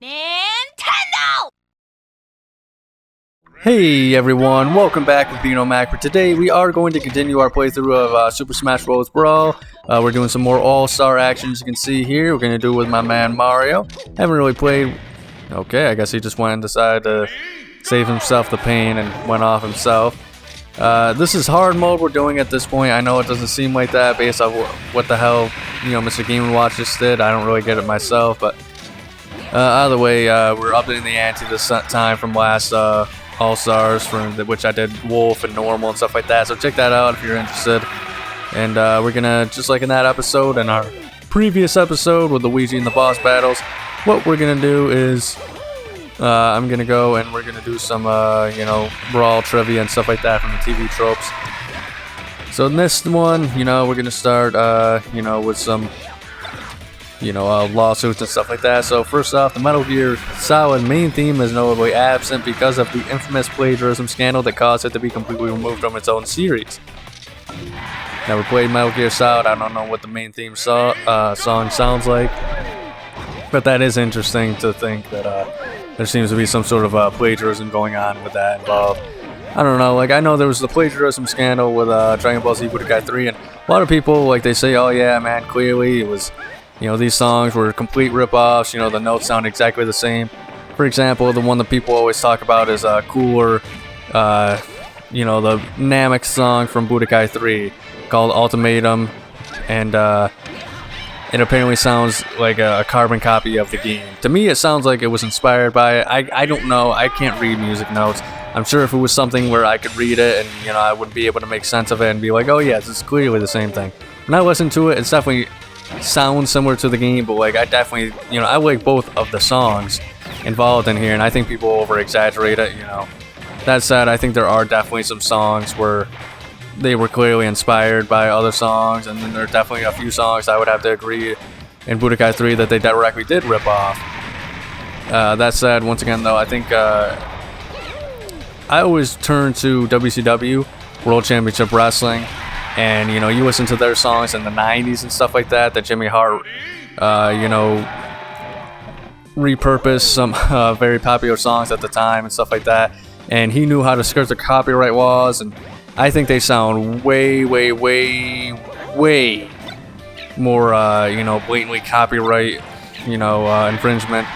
Nintendo! Hey everyone, welcome back with Bino Mac. For today, we are going to continue our playthrough of Super Smash Brothers Brawl. We're doing some more all-star action, as you can see here. We're going to do it with my man Mario. Haven't really played... Okay, I guess he just went and decided to save himself the pain and went off himself. This is hard mode we're doing at this point. I know it doesn't seem like that based on what the hell, Mr. Game & Watch just did. I don't really get it myself, but... either way, we're upping the ante this time from last... All-Stars, from which I did Wolf and Normal and stuff like that, so check that out if you're interested. And we're gonna, just like in that episode and our previous episode with Luigi and the boss battles, what we're gonna do is I'm gonna go and we're gonna do some Brawl trivia and stuff like that from the TV tropes. So in this one, we're gonna start with some lawsuits and stuff like that. So first off, the Metal Gear Solid main theme is notably absent because of the infamous plagiarism scandal that caused it to be completely removed from its own series. Never played Metal Gear Solid, I don't know what the main theme song sounds like, but that is interesting to think that there seems to be some sort of plagiarism going on with that involved. I don't know, I know there was the plagiarism scandal with Dragon Ball Z Budokai 3, and a lot of people, they say, oh yeah, man, clearly it was... these songs were complete rip-offs, the notes sound exactly the same. For example, the one that people always talk about is Cooler, the Namek song from Budokai 3 called Ultimatum, and it apparently sounds like a carbon copy of the game. To me, it sounds like it was inspired by it. I don't know, I can't read music notes. I'm sure if it was something where I could read it and, I would be able to make sense of it and be like, oh yeah, this is clearly the same thing. When I listen to it, it's definitely... sounds similar to the game, but I definitely, I like both of the songs involved in here, and I think people over-exaggerate it, That said, I think there are definitely some songs where they were clearly inspired by other songs, and then there are definitely a few songs I would have to agree in Budokai 3 that they directly did rip off. That said, once again though, I think I always turn to WCW, World Championship Wrestling, and you listen to their songs in the 90s and stuff like that Jimmy Hart repurposed some very popular songs at the time and stuff like that, and he knew how to skirt the copyright laws, and I think they sound way more blatantly copyright infringement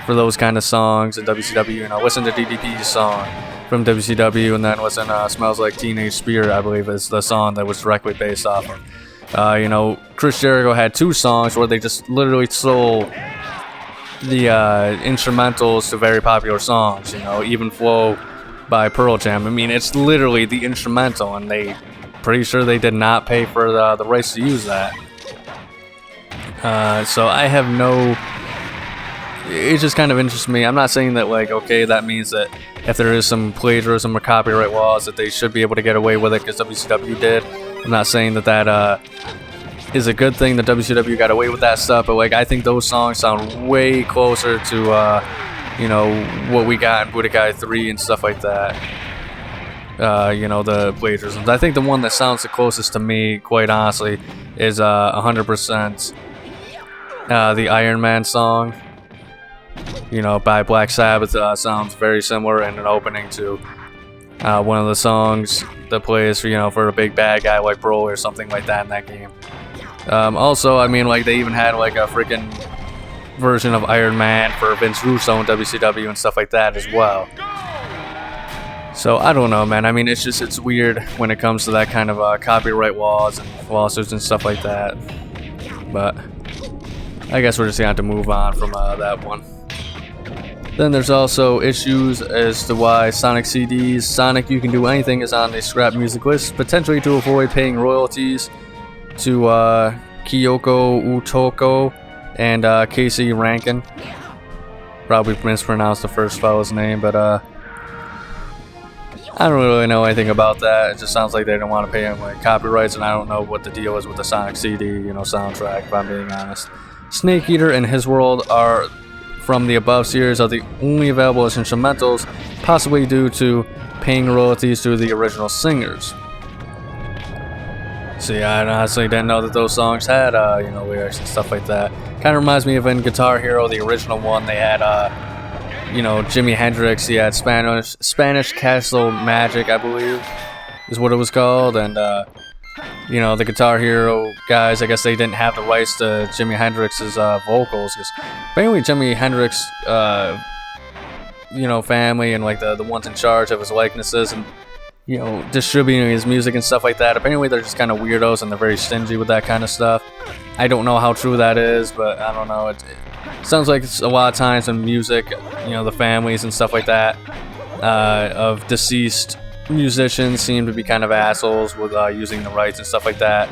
for those kind of songs in WCW. Listen to DDP's song from WCW, and then listen Smells Like Teenage Spirit, I believe is the song that was directly based off of. Chris Jericho had two songs where they just literally stole the instrumentals to very popular songs, Even Flow by Pearl Jam. I mean, it's literally the instrumental, and they pretty sure they did not pay for the rights to use that. So I have no... It just kind of interests me. I'm not saying that, okay, that means that if there is some plagiarism or copyright laws that they should be able to get away with it because WCW did. I'm not saying that is a good thing that WCW got away with that stuff, but I think those songs sound way closer to what we got in Budokai 3 and stuff like that. The plagiarisms. I think the one that sounds the closest to me, quite honestly, is 100% the Iron Man song. By Black Sabbath. Sounds very similar in an opening to one of the songs that plays for a big bad guy like Broly or something like that in that game. Also, I mean, they even had a freaking version of Iron Man for Vince Russo in WCW and stuff like that as well. So I don't know, man. I mean, it's weird when it comes to that kind of copyright laws and lawsuits and stuff like that. But I guess we're just gonna have to move on from that one. Then there's also issues as to why Sonic CDs, Sonic You Can Do Anything, is on the scrap music list, potentially to avoid paying royalties to Kyoko Utoko and Casey Rankin. Probably mispronounced the first fellow's name, but I don't really know anything about that. It just sounds like they don't want to pay him copyrights, and I don't know what the deal is with the Sonic CD, soundtrack, if I'm being honest. Snake Eater and His World are from the above series are the only available as instrumentals, possibly due to paying royalties to the original singers. So yeah, I honestly didn't know that those songs had, you know, lyrics and stuff like that. Kind of reminds me of in Guitar Hero, the original one. They had, you know, Jimi Hendrix. He had Spanish Castle Magic, I believe, is what it was called. And you know, the Guitar Hero guys, I guess they didn't have the rights to Jimi Hendrix's vocals, because apparently Jimi Hendrix, you know, family and like the ones in charge of his likenesses and, you know, distributing his music and stuff like that, apparently they're just kind of weirdos and they're very stingy with that kind of stuff. I don't know how true that is, but I don't know. It sounds like it's a lot of times in music, you know, the families and stuff like that of deceased musicians seem to be kind of assholes with using the rights and stuff like that.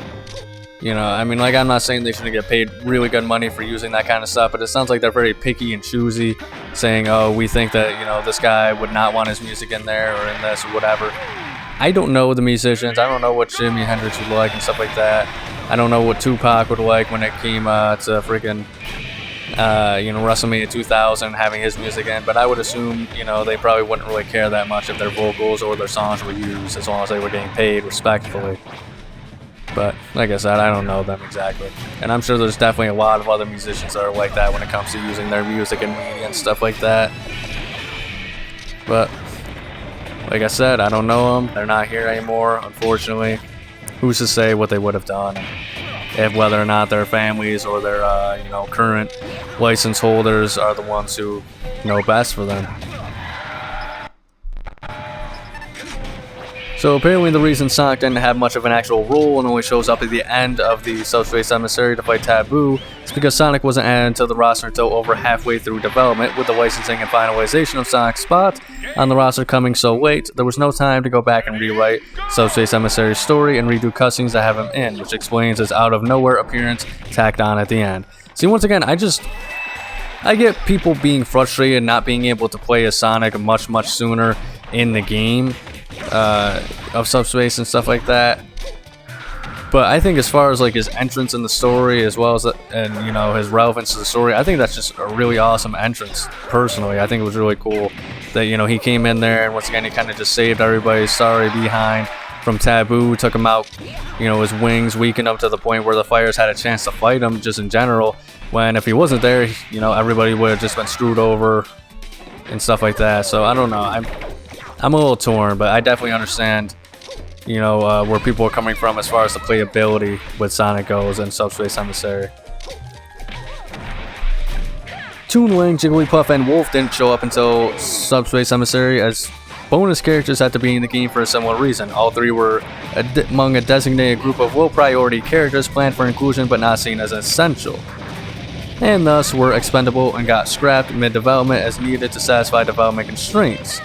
You know, I mean, like, I'm not saying they shouldn't get paid really good money for using that kind of stuff, but it sounds like they're very picky and choosy, saying, oh, we think that, you know, this guy would not want his music in there or in this or whatever. I don't know the musicians. I don't know what Jimi Hendrix would like and stuff like that. I don't know what Tupac would like when it came to freaking, you know, WrestleMania 2000, having his music in, but I would assume, you know, they probably wouldn't really care that much if their vocals or their songs were used, as long as they were getting paid respectfully. But like I said, I don't know them exactly. And I'm sure there's definitely a lot of other musicians that are like that when it comes to using their music in media and stuff like that. But like I said, I don't know them. They're not here anymore, unfortunately. Who's to say what they would have done, if whether or not their families or their you know, current license holders are the ones who know best for them. So apparently the reason Sonic didn't have much of an actual role and only shows up at the end of the Subspace Emissary to fight Taboo is because Sonic wasn't added to the roster until over halfway through development. With the licensing and finalization of Sonic's spot on the roster coming so late, there was no time to go back and rewrite Subspace Emissary's story and redo cutscenes to have him in, which explains his out-of-nowhere appearance tacked on at the end. See, once again, I get people being frustrated not being able to play as Sonic much sooner in the game of Subspace and stuff like that. But I think as far as like his entrance in the story, as well as and you know, his relevance to the story, I think that's just a really awesome entrance. Personally, I think it was really cool that, you know, he came in there and once again he kind of just saved everybody's sorry behind from Taboo, took him out, you know, his wings weakened up to the point where the Fires had a chance to fight him just in general, when if he wasn't there, you know, everybody would have just been screwed over and stuff like that. So I don't know, I'm a little torn, but I definitely understand, you know, where people are coming from as far as the playability with Sonic goes and Subspace Emissary. Toon Link, Jigglypuff, and Wolf didn't show up until Subspace Emissary as bonus characters had to be in the game for a similar reason. All three were among a designated group of low-priority characters planned for inclusion but not seen as essential, and thus were expendable and got scrapped mid-development as needed to satisfy development constraints.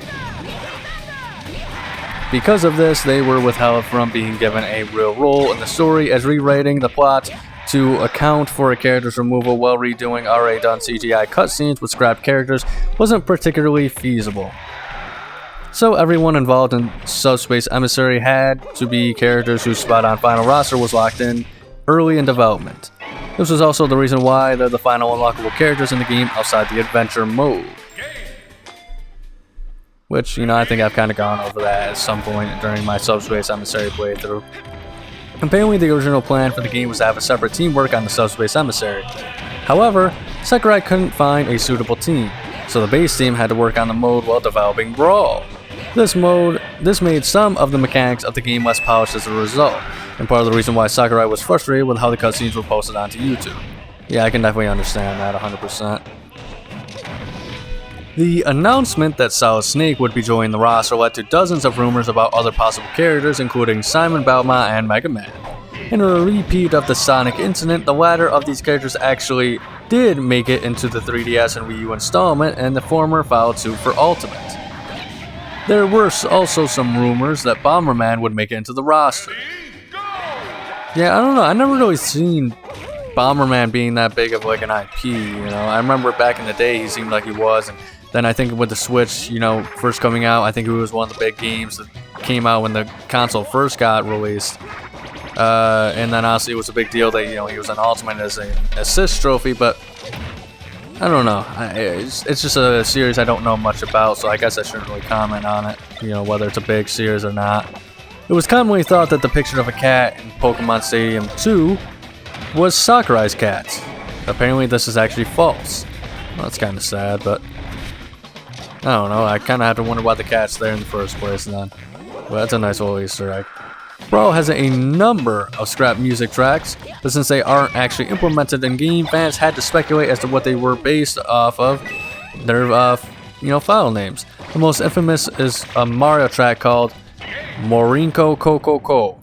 Because of this, they were withheld from being given a real role in the story, as rewriting the plot to account for a character's removal while redoing already done CGI cutscenes with scrapped characters wasn't particularly feasible. So everyone involved in Subspace Emissary had to be characters whose spot on final roster was locked in early in development. This was also the reason why they're the final unlockable characters in the game outside the adventure mode. Which, you know, I think I've kind of gone over that at some point during my Subspace Emissary playthrough. Apparently, the original plan for the game was to have a separate team work on the Subspace Emissary. However, Sakurai couldn't find a suitable team, so the base team had to work on the mode while developing Brawl. This made some of the mechanics of the game less polished as a result, and part of the reason why Sakurai was frustrated with how the cutscenes were posted onto YouTube. Yeah, I can definitely understand that 100%. The announcement that Solid Snake would be joining the roster led to dozens of rumors about other possible characters, including Simon Belmont and Mega Man. In a repeat of the Sonic incident, the latter of these characters actually did make it into the 3DS and Wii U installment, and the former followed suit for Ultimate. There were also some rumors that Bomberman would make it into the roster. Yeah, I don't know, I never really seen Bomberman being that big of like an IP, you know. I remember back in the day he seemed like he was, and then I think with the Switch, you know, first coming out, I think it was one of the big games that came out when the console first got released. And then honestly, it was a big deal that, you know, he was an Ultimate as an assist trophy, but I don't know. It's just a series I don't know much about, so I guess I shouldn't really comment on it, you know, whether it's a big series or not. It was commonly thought that the picture of a cat in Pokemon Stadium 2 was Sakurai's cat. Apparently this is actually false. Well, that's kind of sad, but I don't know, I kind of have to wonder why the cat's there in the first place then. Well, that's a nice little Easter egg. Brawl has a number of scrap music tracks, but since they aren't actually implemented in game, fans had to speculate as to what they were based off of their, file names. The most infamous is a Mario track called Morinko Kokoko,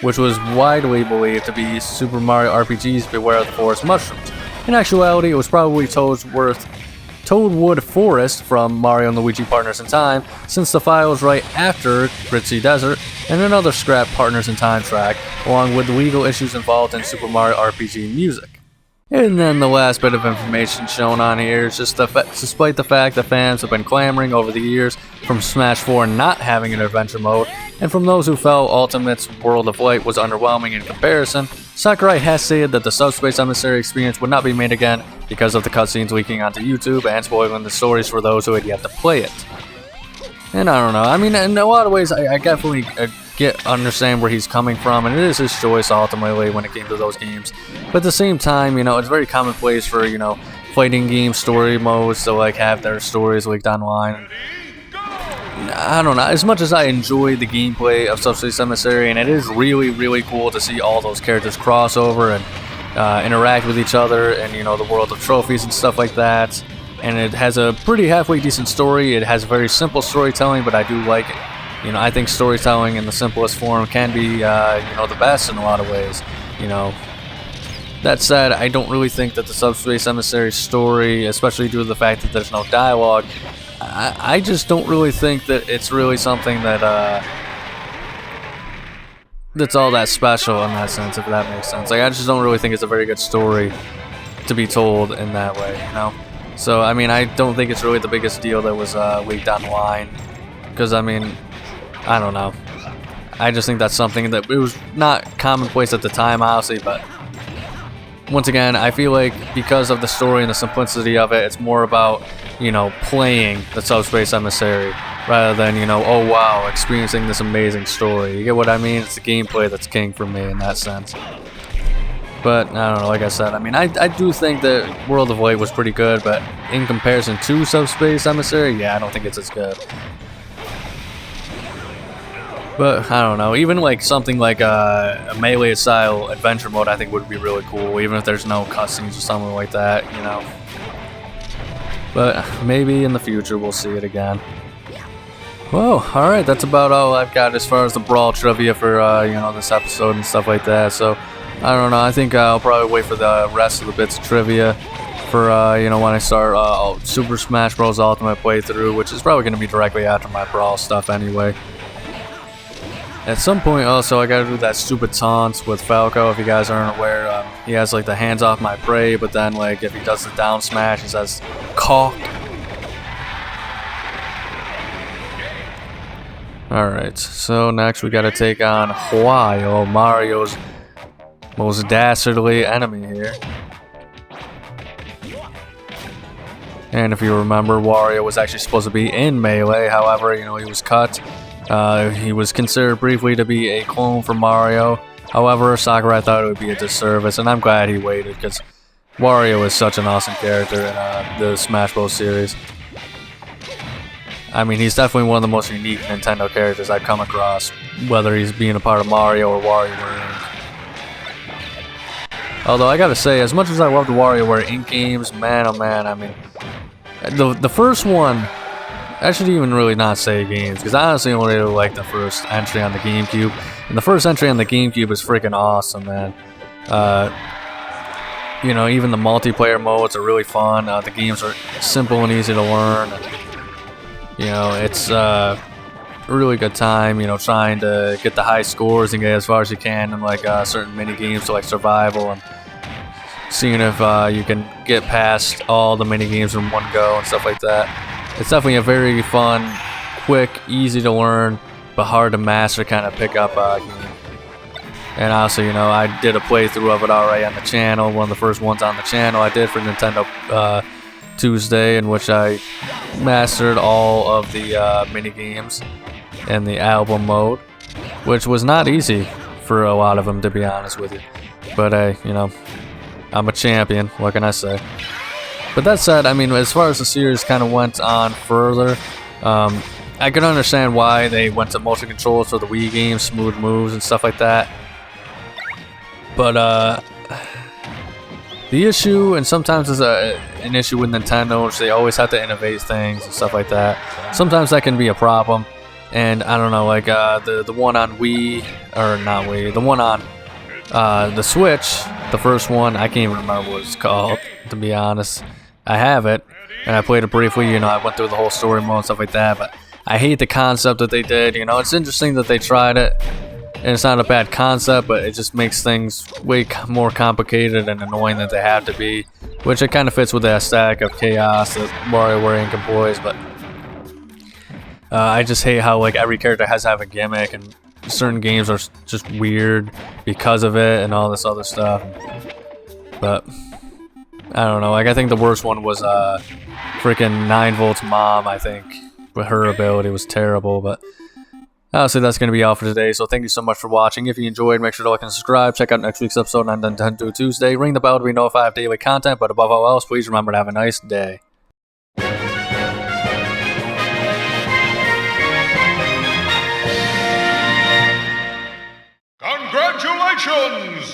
which was widely believed to be Super Mario RPG's Beware of the Forest Mushrooms. In actuality, it was probably Toadwood Forest from Mario and Luigi Partners in Time, since the file is right after Gritzy Desert and another scrap Partners in Time track, along with legal issues involved in Super Mario RPG music. And then the last bit of information shown on here is just despite the fact that fans have been clamoring over the years from Smash 4 not having an adventure mode, and from those who felt Ultimate's World of Light was underwhelming in comparison, Sakurai has stated that the Subspace Emissary experience would not be made again because of the cutscenes leaking onto YouTube and spoiling the stories for those who had yet to play it. And I don't know, I mean, in a lot of ways, I definitely understand where he's coming from, and it is his choice ultimately when it came to those games. But at the same time, it's very commonplace for, fighting game story modes to, have their stories leaked online. I don't know, as much as I enjoy the gameplay of Subspace Emissary, and it is really, really cool to see all those characters cross over and interact with each other, and, the world of trophies and stuff like that. And it has a pretty halfway decent story. It has very simple storytelling, but I do like it. I think storytelling in the simplest form can be, the best in a lot of ways. That said, I don't really think that the Subspace Emissary story, especially due to the fact that there's no dialogue, I just don't really think that it's really something that, that's all that special in that sense, if that makes sense. I just don't really think it's a very good story to be told in that way, So, I mean, I don't think it's really the biggest deal that was leaked online, because, I mean, I don't know. I just think that's something that it was not commonplace at the time, honestly, but once again, I feel like because of the story and the simplicity of it, it's more about, playing the Subspace Emissary rather than, oh wow, experiencing this amazing story. You get what I mean? It's the gameplay that's king for me in that sense. But, I don't know, like I said, I mean, I do think that World of Light was pretty good, but in comparison to Subspace Emissary, yeah, I don't think it's as good. But, I don't know, even something like a Melee-style adventure mode I think would be really cool, even if there's no cutscenes or something like that, But maybe in the future we'll see it again. Well, alright, that's about all I've got as far as the Brawl trivia for, this episode and stuff like that, so I don't know, I think I'll probably wait for the rest of the bits of trivia for, when I start Super Smash Bros. Ultimate playthrough, which is probably going to be directly after my Brawl stuff anyway. At some point also, I gotta do that stupid taunt with Falco, if you guys aren't aware. He has the hands off my prey, but then if he does the down smash, he says, "Caw." Alright, so next we gotta take on Wario, Mario's most dastardly enemy here. And if you remember, Wario was actually supposed to be in Melee, however, he was cut. He was considered briefly to be a clone for Mario. However, Sakurai thought it would be a disservice, and I'm glad he waited, because Wario is such an awesome character in the Smash Bros. Series. I mean, he's definitely one of the most unique Nintendo characters I've come across, whether he's being a part of Mario or WarioWare. Although, I gotta say, as much as I loved WarioWare Inc. games, man, oh man, I mean, the first one, I should even really not say games, because I honestly only really like the first entry on the GameCube. And the first entry on the GameCube is freaking awesome, man. Even the multiplayer modes are really fun. The games are simple and easy to learn. It's a really good time, trying to get the high scores and get as far as you can in certain mini games to survival, and seeing if you can get past all the mini games in one go and stuff like that. It's definitely a very fun, quick, easy to learn, but hard to master kind of pick-up game. And also, I did a playthrough of it already on the channel, one of the first ones on the channel I did for Nintendo Tuesday, in which I mastered all of the mini games and the album mode. which was not easy for a lot of them, to be honest with you. But hey, you know, I'm a champion. What can I say? But that said, I mean, as far as the series kind of went on further, I can understand why they went to motion controls for the Wii games, smooth moves and stuff like that. But the issue, and sometimes there's an issue with Nintendo, which they always have to innovate things and stuff like that. Sometimes that can be a problem. And I don't know, like the one on Wii, or not Wii, the one on the Switch, the first one, I can't even remember what it's called, to be honest. I have it, and I played it briefly, you know, I went through the whole story mode and stuff like that, but I hate the concept that they did, you know, it's interesting that they tried it, and it's not a bad concept, but it just makes things way more complicated and annoying than they have to be, which it kind of fits with the aesthetic of chaos that WarioWare employs, but I just hate how, like, every character has to have a gimmick, and certain games are just weird because of it and all this other stuff, but I don't know, like, I think the worst one was freaking 9Volt's mom, I think, but her ability was terrible, but honestly, that's going to be all for today, so thank you so much for watching. If you enjoyed, make sure to like and subscribe, check out next week's episode on Nintendo Tuesday, ring the bell to be notified of daily content, but above all else, please remember to have a nice day. Congratulations!